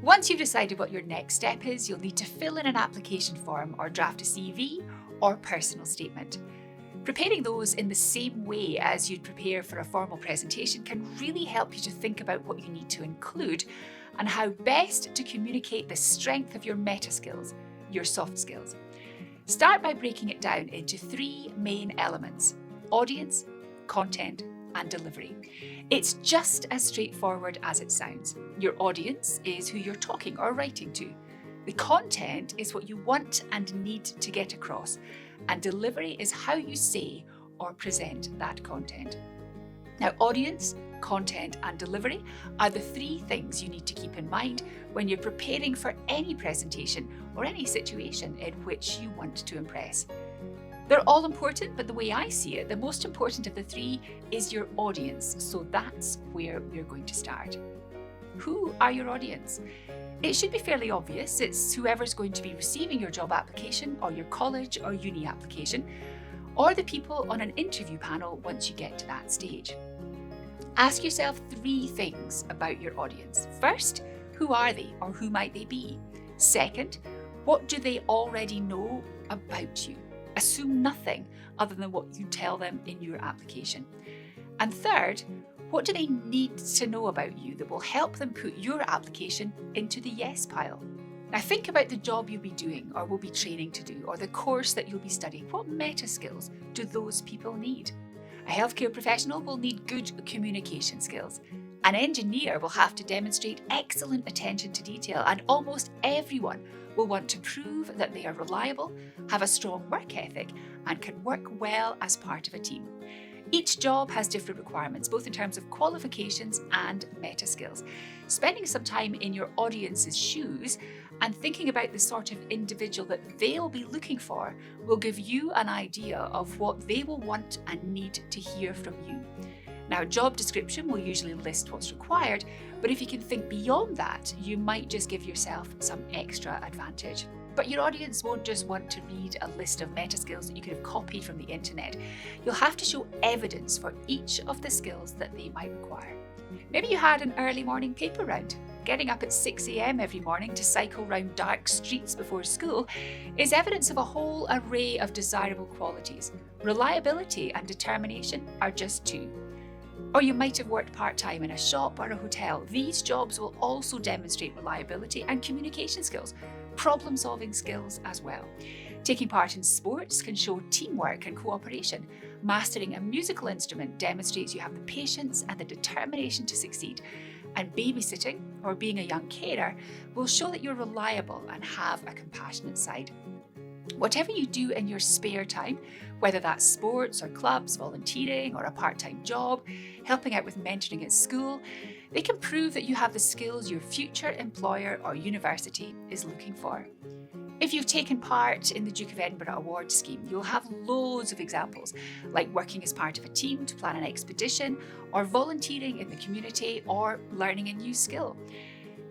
Once you've decided what your next step is, you'll need to fill in an application form or draft a CV or personal statement. Preparing those in the same way as you'd prepare for a formal presentation can really help you to think about what you need to include and how best to communicate the strength of your meta skills, your soft skills. Start by breaking it down into 3 main elements: audience, content, and delivery. It's just as straightforward as it sounds. Your audience is who you're talking or writing to. The content is what you want and need to get across, and delivery is how you say or present that content. Now, audience, content, and delivery are the 3 things you need to keep in mind when you're preparing for any presentation or any situation in which you want to impress. They're all important, but the way I see it, the most important of the 3 is your audience. So that's where we're going to start. Who are your audience? It should be fairly obvious. It's whoever's going to be receiving your job application or your college or uni application, or the people on an interview panel once you get to that stage. Ask yourself 3 things about your audience. First, who are they or who might they be? Second, what do they already know about you? Assume nothing other than what you tell them in your application. And third, what do they need to know about you that will help them put your application into the yes pile? Now think about the job you'll be doing or will be training to do, or the course that you'll be studying. What meta skills do those people need? A healthcare professional will need good communication skills. An engineer will have to demonstrate excellent attention to detail, and almost everyone will want to prove that they are reliable, have a strong work ethic, and can work well as part of a team. Each job has different requirements, both in terms of qualifications and meta skills. Spending some time in your audience's shoes and thinking about the sort of individual that they'll be looking for will give you an idea of what they will want and need to hear from you. Now, a job description will usually list what's required, but if you can think beyond that, you might just give yourself some extra advantage. But your audience won't just want to read a list of meta skills that you could have copied from the internet. You'll have to show evidence for each of the skills that they might require. Maybe you had an early morning paper round. Getting up at 6 a.m. every morning to cycle round dark streets before school is evidence of a whole array of desirable qualities. Reliability and determination are just 2. Or you might have worked part-time in a shop or a hotel. These jobs will also demonstrate reliability and communication skills, problem-solving skills as well. Taking part in sports can show teamwork and cooperation. Mastering a musical instrument demonstrates you have the patience and the determination to succeed. And babysitting, or being a young carer, will show that you're reliable and have a compassionate side. Whatever you do in your spare time, whether that's sports or clubs, volunteering or a part-time job, helping out with mentoring at school, they can prove that you have the skills your future employer or university is looking for. If you've taken part in the Duke of Edinburgh Award scheme, you'll have loads of examples, like working as part of a team to plan an expedition, or volunteering in the community, or learning a new skill.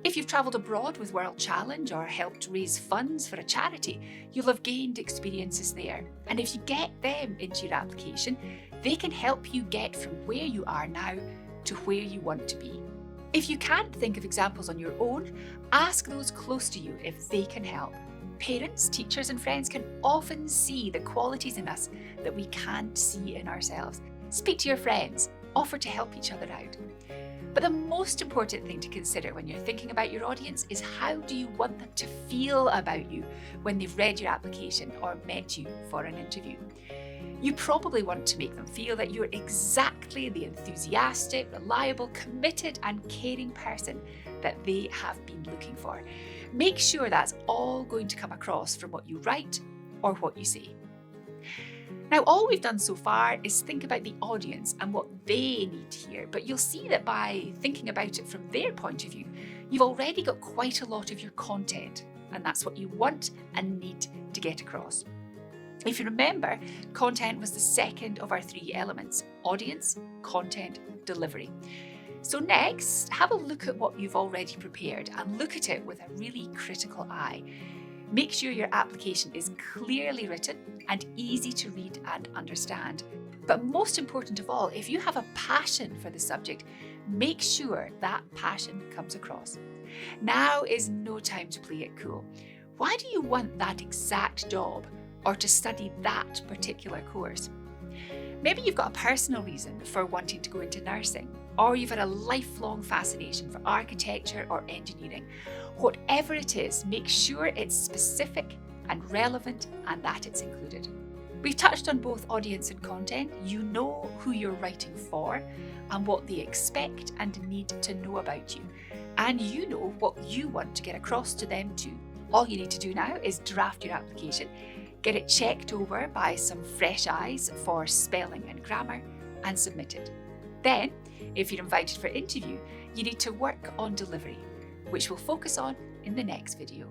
If you've travelled abroad with World Challenge or helped raise funds for a charity, you'll have gained experiences there. And if you get them into your application, they can help you get from where you are now to where you want to be. If you can't think of examples on your own, ask those close to you if they can help. Parents, teachers, and friends can often see the qualities in us that we can't see in ourselves. Speak to your friends, offer to help each other out. But the most important thing to consider when you're thinking about your audience is how do you want them to feel about you when they've read your application or met you for an interview. You probably want to make them feel that you're exactly the enthusiastic, reliable, committed, and caring person that they have been looking for. Make sure that's all going to come across from what you write or what you say. Now, all we've done so far is think about the audience and what they need to hear, but you'll see that by thinking about it from their point of view, you've already got quite a lot of your content, and that's what you want and need to get across. If you remember, content was the second of our 3 elements: audience, content, delivery. So next, have a look at what you've already prepared and look at it with a really critical eye. Make sure your application is clearly written and easy to read and understand. But most important of all, if you have a passion for the subject, make sure that passion comes across. Now is no time to play it cool. Why do you want that exact job or to study that particular course? Maybe you've got a personal reason for wanting to go into nursing, or you've had a lifelong fascination for architecture or engineering. Whatever it is, make sure it's specific and relevant and that it's included. We've touched on both audience and content. You know who you're writing for and what they expect and need to know about you. And you know what you want to get across to them too. All you need to do now is draft your application, get it checked over by some fresh eyes for spelling and grammar, and submit it. Then, if you're invited for interview, you need to work on delivery, which we'll focus on in the next video.